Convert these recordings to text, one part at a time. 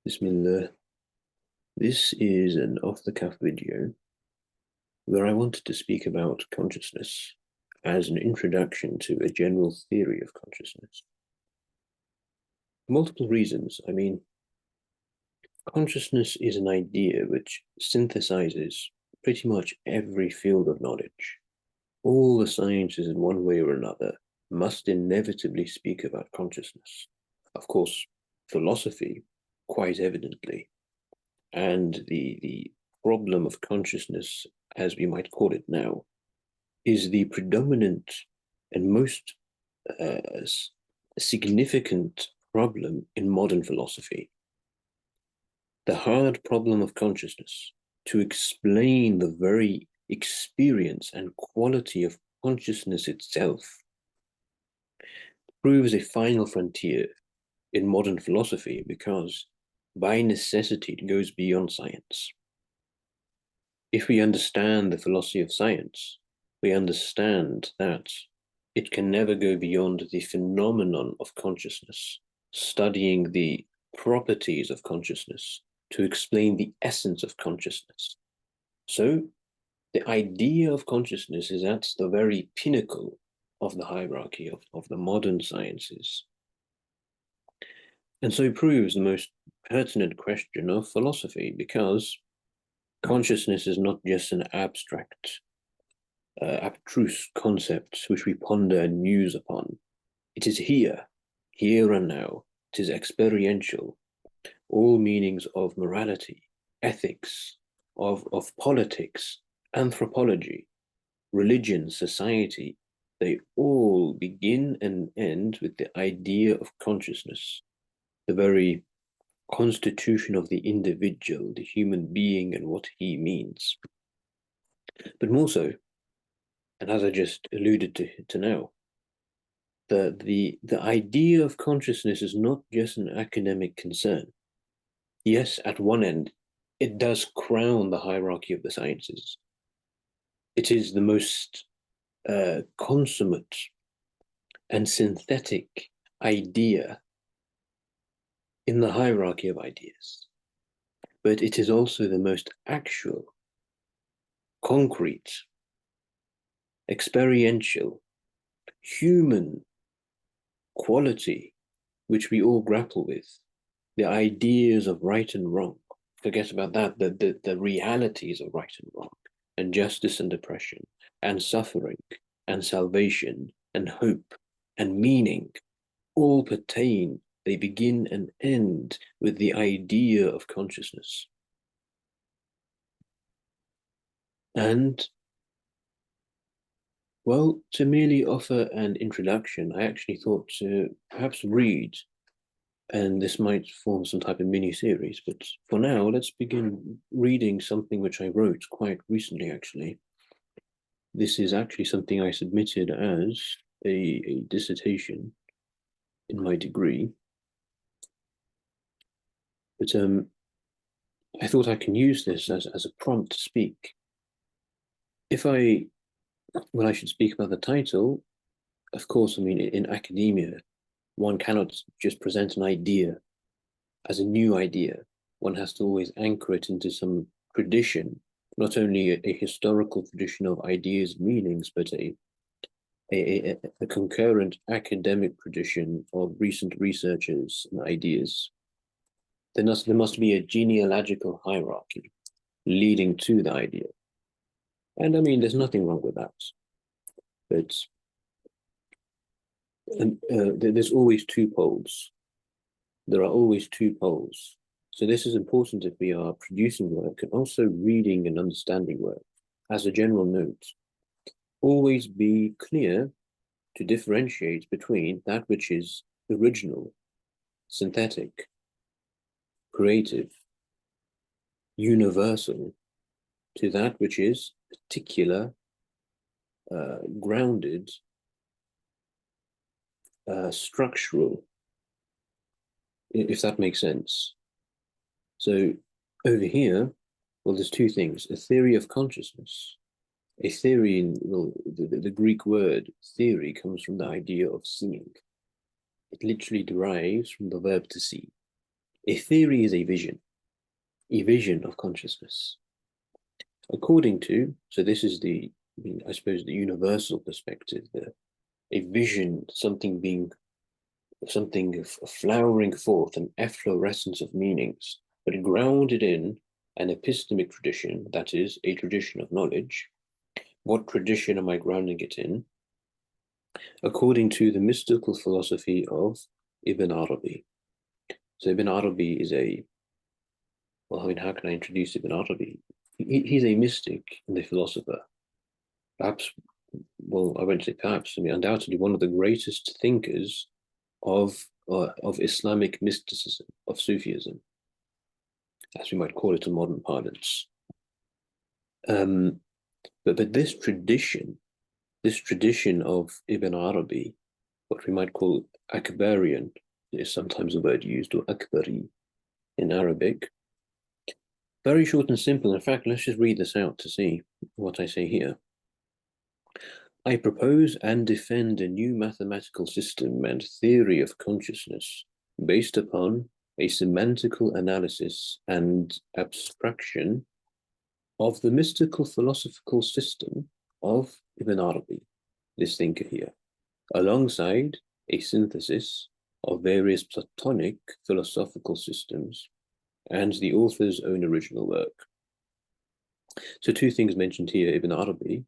Bismillah. This is an off-the-cuff video where I wanted to speak about consciousness as an introduction to a general theory of consciousness. For multiple reasons. Consciousness is an idea which synthesizes pretty much every field of knowledge. All the sciences, in one way or another, must inevitably speak about consciousness. Of course, philosophy, quite evidently, and the problem of consciousness, as we might call it now, is the predominant and most significant problem in modern philosophy. The hard problem of consciousness, to explain the very experience and quality of consciousness itself, proves a final frontier in modern philosophy because by necessity it goes beyond science. If we understand the philosophy of science, we understand that it can never go beyond the phenomenon of consciousness, studying the properties of consciousness to explain the essence of consciousness. So the idea of consciousness is at the very pinnacle of the hierarchy of the modern sciences. And so proves the most pertinent question of philosophy, because consciousness is not just an abstract, abstruse concept which we ponder and muse upon. It is here and now. It is experiential. All meanings of morality, ethics, of politics, anthropology, religion, society, they all begin and end with the idea of consciousness, the very constitution of the individual, the human being, and what he means. But more so, and as I just alluded to now, the idea of consciousness is not just an academic concern. Yes, at one end, it does crown the hierarchy of the sciences. It is the most consummate and synthetic idea in the hierarchy of ideas. But it is also the most actual, concrete, experiential, human quality which we all grapple with. The ideas of right and wrong. Forget about that. The realities of right and wrong, and justice and oppression, and suffering, and salvation, and hope, and meaning, all pertain, they begin and end with the idea of consciousness. And, well, to merely offer an introduction, I actually thought to perhaps read, and this might form some type of mini-series, but for now, let's begin reading something which I wrote quite recently, actually. This is actually something I submitted as a dissertation in my degree. But I thought I can use this as a prompt to speak. When I should speak about the title, of course, in academia, one cannot just present an idea as a new idea. One has to always anchor it into some tradition, not only a historical tradition of ideas and meanings, but a concurrent academic tradition of recent researchers and ideas. There must be a genealogical hierarchy leading to the idea. And there's nothing wrong with that. But there's always two poles. There are always two poles. So this is important if we are producing work and also reading and understanding work. As a general note, always be clear to differentiate between that which is original, synthetic, creative, universal, to that which is particular, grounded, structural, if that makes sense. So over here, well, there's two things: a theory of consciousness. A theory, the Greek word theory comes from the idea of seeing. It literally derives from the verb to see. A theory is a vision of consciousness. According to, so this is I suppose, the universal perspective, a vision, something flowering forth, an efflorescence of meanings, but grounded in an epistemic tradition, that is, a tradition of knowledge. What tradition am I grounding it in? According to the mystical philosophy of Ibn Arabi. So Ibn Arabi is how can I introduce Ibn Arabi? He's a mystic and a philosopher. Perhaps, I won't say perhaps, undoubtedly one of the greatest thinkers of Islamic mysticism, of Sufism, as we might call it in modern parlance. But this tradition of Ibn Arabi, what we might call Akbarian, is sometimes a word used, or Akbari in Arabic. Very short and simple. In fact, let's just read this out to see what I say here. I propose and defend a new mathematical system and theory of consciousness based upon a semantical analysis and abstraction of the mystical philosophical system of Ibn Arabi, this thinker here, alongside a synthesis of various Platonic philosophical systems and the author's own original work. So two things mentioned here: Ibn Arabi,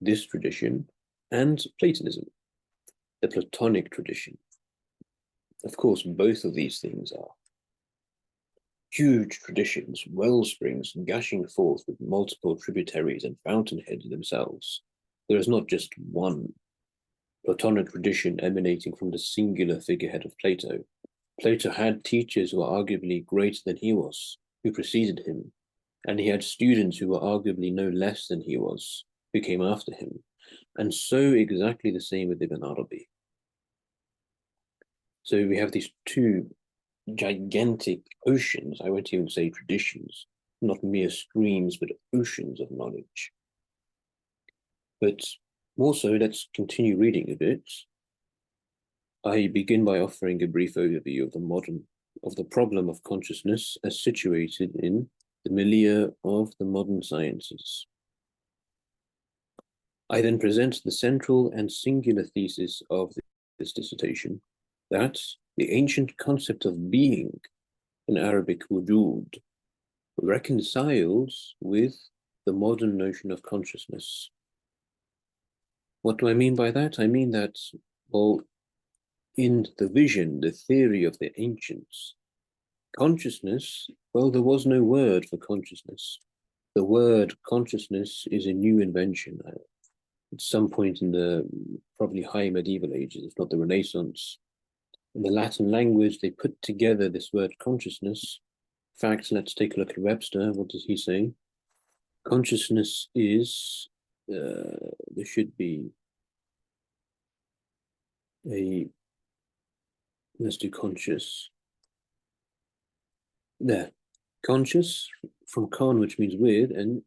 this tradition, and Platonism, the Platonic tradition. Of course, both of these things are huge traditions, well springs gushing forth with multiple tributaries and fountainheads themselves. There is not just one Platonic tradition emanating from the singular figurehead of Plato. Plato had teachers who were arguably greater than he was, who preceded him, and he had students who were arguably no less than he was, who came after him. And so exactly the same with Ibn Arabi. So we have these two gigantic oceans, I won't even say traditions, not mere streams, but oceans of knowledge. But more so, let's continue reading a bit. I begin by offering a brief overview of the problem of consciousness as situated in the milieu of the modern sciences. I then present the central and singular thesis of this dissertation, that the ancient concept of being, in Arabic wujud, reconciles with the modern notion of consciousness. What do I mean by that? I mean that, in the vision, the theory of the ancients, consciousness, there was no word for consciousness. The word consciousness is a new invention. At some point in the probably high medieval ages, if not the Renaissance, in the Latin language, they put together this word consciousness. In fact, let's take a look at Webster. What does he say? Consciousness is, there should be let's do conscious. There. Conscious, from con, which means with, and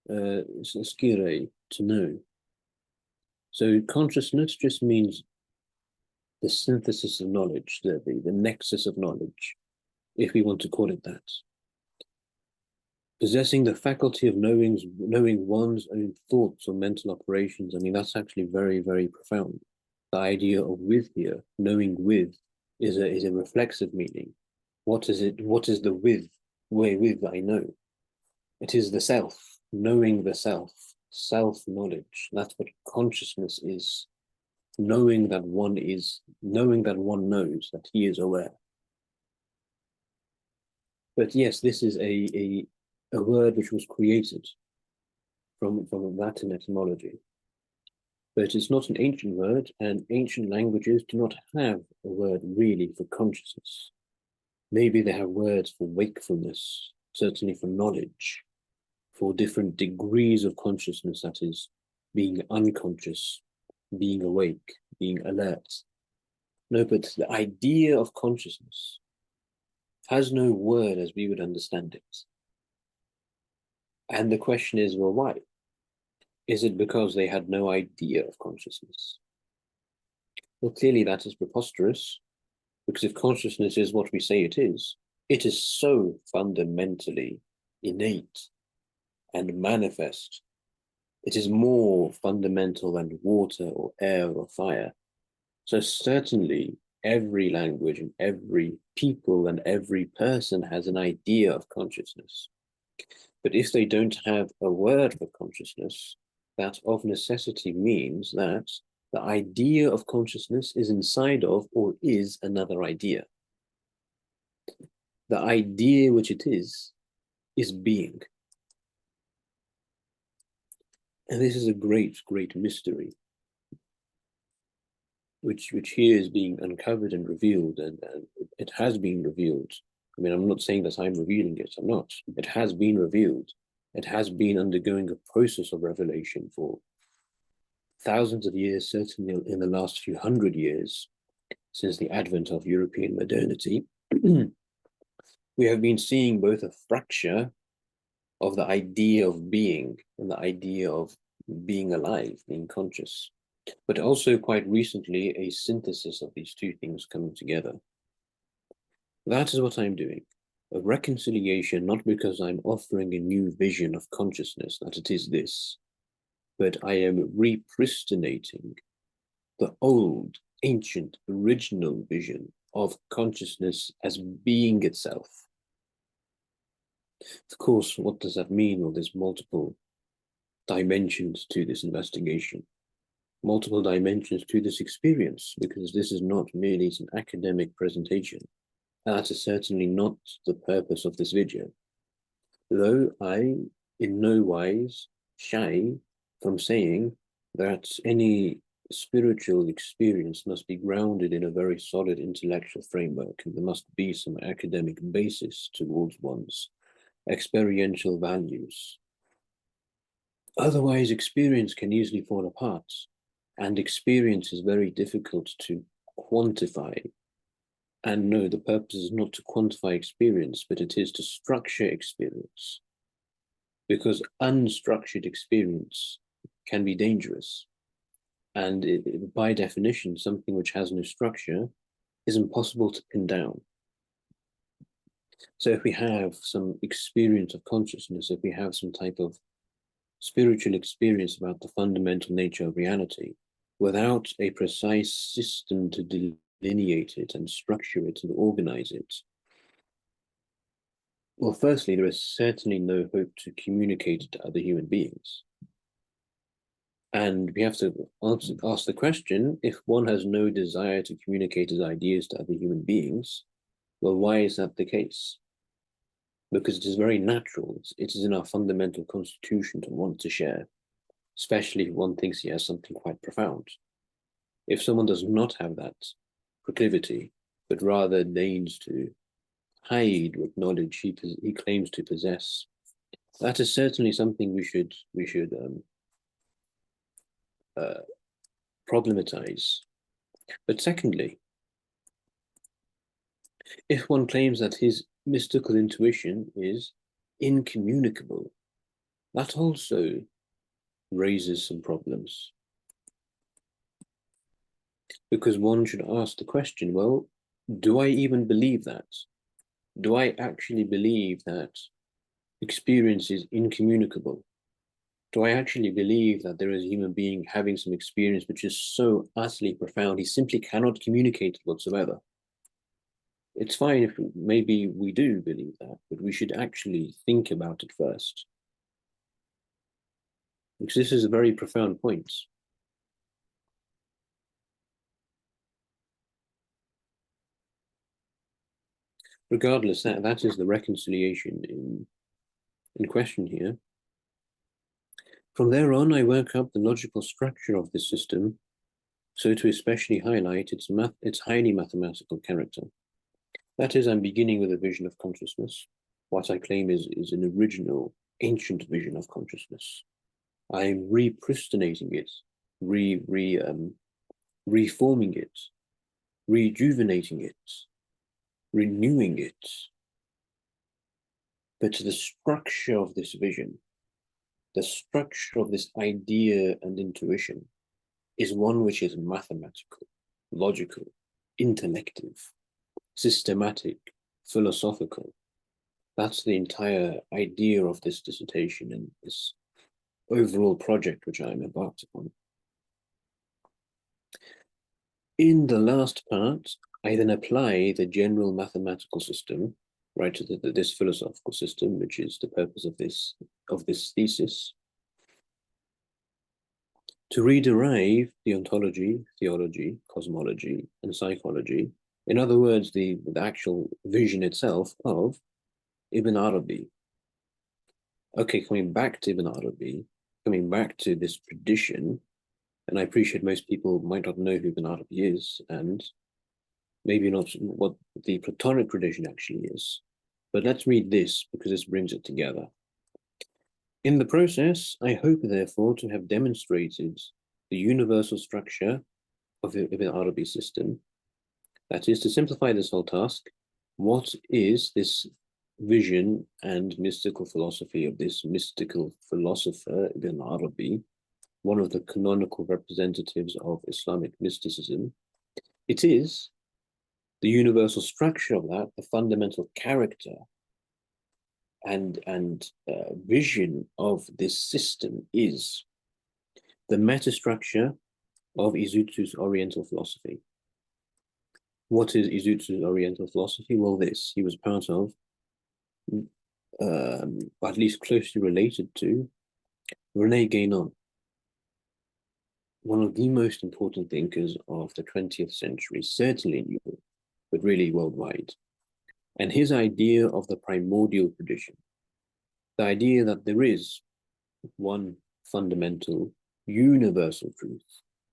skire, to know. So consciousness just means the synthesis of knowledge, the nexus of knowledge, if we want to call it that. Possessing the faculty of knowing one's own thoughts or mental operations, that's actually very, very profound. The idea of with here, knowing with, is a reflexive meaning. What is it? What is the with? Wherewith I know? It is the self, knowing the self-knowledge. That's what consciousness is. Knowing that one knows, that he is aware. But yes, this is a word which was created from Latin etymology. But it's not an ancient word, and ancient languages do not have a word really for consciousness. Maybe they have words for wakefulness, certainly for knowledge, for different degrees of consciousness, that is, being unconscious, being awake, being alert. No, but the idea of consciousness has no word as we would understand it. And the question is, why? Is it because they had no idea of consciousness? Well, clearly that is preposterous, because if consciousness is what we say it is, It is so fundamentally innate and manifest. It is more fundamental than water or air or fire. So certainly every language and every people and every person has an idea of consciousness. But if they don't have a word for consciousness, that of necessity means that the idea of consciousness is inside of or is another idea. The idea which it is being. And this is a great, great mystery, which here is being uncovered and revealed, and it has been revealed. I mean, I'm not saying that I'm revealing it, I'm not. It has been revealed. It has been undergoing a process of revelation for thousands of years, certainly in the last few hundred years, since the advent of European modernity. We have been seeing both a fracture of the idea of being and the idea of being alive, being conscious, but also quite recently a synthesis of these two things coming together. That is what I'm doing. A reconciliation, not because I'm offering a new vision of consciousness, that it is this, but I am repristinating the old, ancient, original vision of consciousness as being itself. Of course, what does that mean? Well, there's multiple dimensions to this investigation, multiple dimensions to this experience, because this is not merely an academic presentation. That is certainly not the purpose of this video, though I in no wise shy from saying that any spiritual experience must be grounded in a very solid intellectual framework, and there must be some academic basis towards one's experiential values. Otherwise, experience can easily fall apart, and experience is very difficult to quantify. And no, the purpose is not to quantify experience, but it is to structure experience. Because unstructured experience can be dangerous. And by definition, something which has no structure is impossible to pin down. So if we have some experience of consciousness, if we have some type of spiritual experience about the fundamental nature of reality, without a precise system to delineate it and structure it and organize it, well, firstly, there is certainly no hope to communicate it to other human beings. And we have to ask the question, if one has no desire to communicate his ideas to other human beings, well, why is that the case? Because it is very natural. It is in our fundamental constitution to want to share, especially if one thinks he has something quite profound. If someone does not have that proclivity, but rather deigns to hide what knowledge he claims to possess, that is certainly something we should problematize. But secondly, if one claims that his mystical intuition is incommunicable, that also raises some problems. Because one should ask the question, well, do I even believe that? Do I actually believe that experience is incommunicable? Do I actually believe that there is a human being having some experience which is so utterly profound, he simply cannot communicate it whatsoever? It's fine if maybe we do believe that, but we should actually think about it first. Because this is a very profound point. Regardless, that is the reconciliation in question here. From there on, I work up the logical structure of this system, so to especially highlight its highly mathematical character. That is, I'm beginning with a vision of consciousness. What I claim is an original, ancient vision of consciousness. I'm repristinating it, reforming it, rejuvenating it, renewing it. But the structure of this vision, the structure of this idea and intuition is one which is mathematical, logical, intellective, systematic, philosophical. That's the entire idea of this dissertation and this overall project which I'm embarked upon. In the last part, I then apply the general mathematical system, right, to this philosophical system, which is the purpose of this thesis, to rederive the ontology, theology, cosmology, and psychology. In other words, the actual vision itself of Ibn Arabi. Okay, coming back to Ibn Arabi, coming back to this tradition, and I appreciate most people might not know who Ibn Arabi is, and maybe not what the Platonic tradition actually is. But let's read this because this brings it together. In the process, I hope, therefore, to have demonstrated the universal structure of the Ibn Arabi system. That is, to simplify this whole task, what is this vision and mystical philosophy of this mystical philosopher, Ibn Arabi, one of the canonical representatives of Islamic mysticism? It is the universal structure of that, the fundamental character and vision of this system is the metastructure of Isutsu's Oriental philosophy. What is Isutsu's Oriental philosophy? Well, this. He was part of, at least closely related to, René Guénon, one of the most important thinkers of the 20th century, certainly in Europe, but really worldwide. And his idea of the primordial tradition, the idea that there is one fundamental, universal truth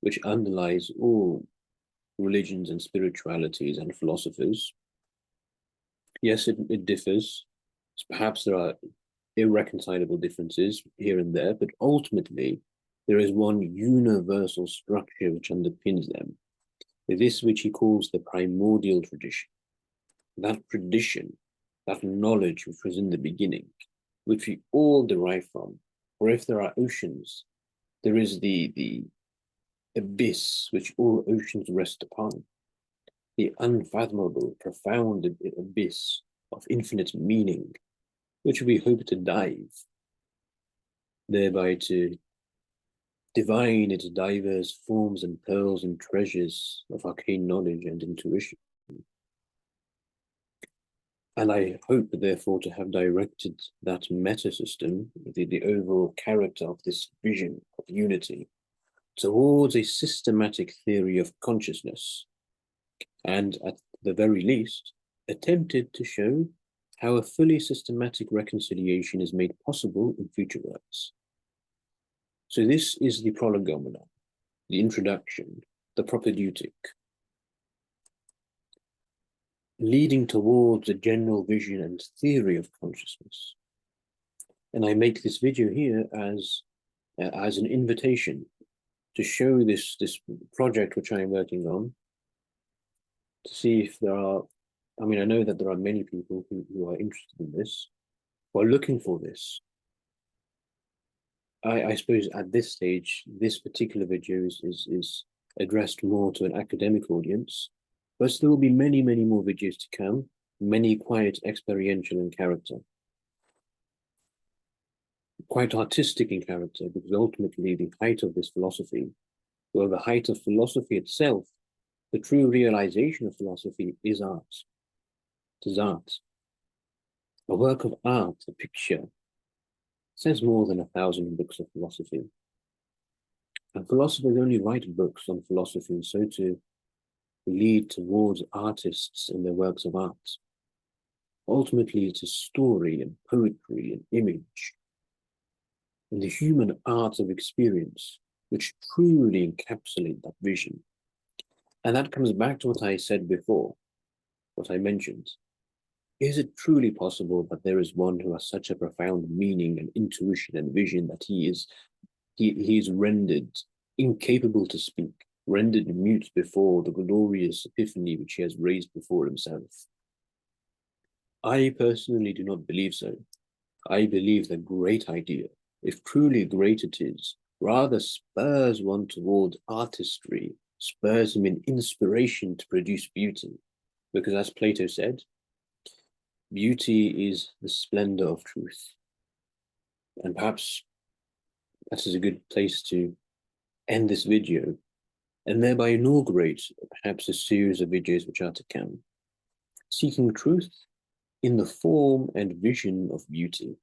which underlies all religions and spiritualities and philosophers. Yes, it differs. Perhaps there are irreconcilable differences here and there, but ultimately there is one universal structure which underpins them. This which he calls the primordial tradition. That tradition, that knowledge which was in the beginning, which we all derive from, or if there are oceans, there is the abyss which all oceans rest upon, the unfathomable, profound abyss of infinite meaning, which we hope to dive, thereby to divine its diverse forms and pearls and treasures of arcane knowledge and intuition. And I hope, therefore, to have directed that meta-system, the overall character of this vision of unity, towards a systematic theory of consciousness, and at the very least, attempted to show how a fully systematic reconciliation is made possible in future works. So this is the prolegomena, the introduction, the propedeutic, leading towards a general vision and theory of consciousness. And I make this video here as an invitation to show this project which I am working on, to see if there are, I mean, I know that there are many people who are interested in this, who are looking for this. I suppose at this stage, this particular video is addressed more to an academic audience, but there will be many, many more videos to come, many quite experiential in character, quite artistic in character, because ultimately the height of this philosophy, well, the height of philosophy itself, the true realization of philosophy is art. It is art. A work of art, a picture, says more than 1,000 books of philosophy. And philosophers only write books on philosophy so to lead towards artists in their works of art. Ultimately, it's a story and poetry and image and the human art of experience which truly encapsulate that vision. And that comes back to what I said before, what I mentioned. Is it truly possible that there is one who has such a profound meaning and intuition and vision that he is rendered incapable to speak, rendered mute before the glorious epiphany which he has raised before himself? I personally do not believe so. I believe the great idea, if truly great it is, rather spurs one toward artistry, spurs him in inspiration to produce beauty. Because as Plato said, beauty is the splendor of truth. And perhaps that is a good place to end this video and thereby inaugurate perhaps a series of videos which are to come, seeking truth in the form and vision of beauty.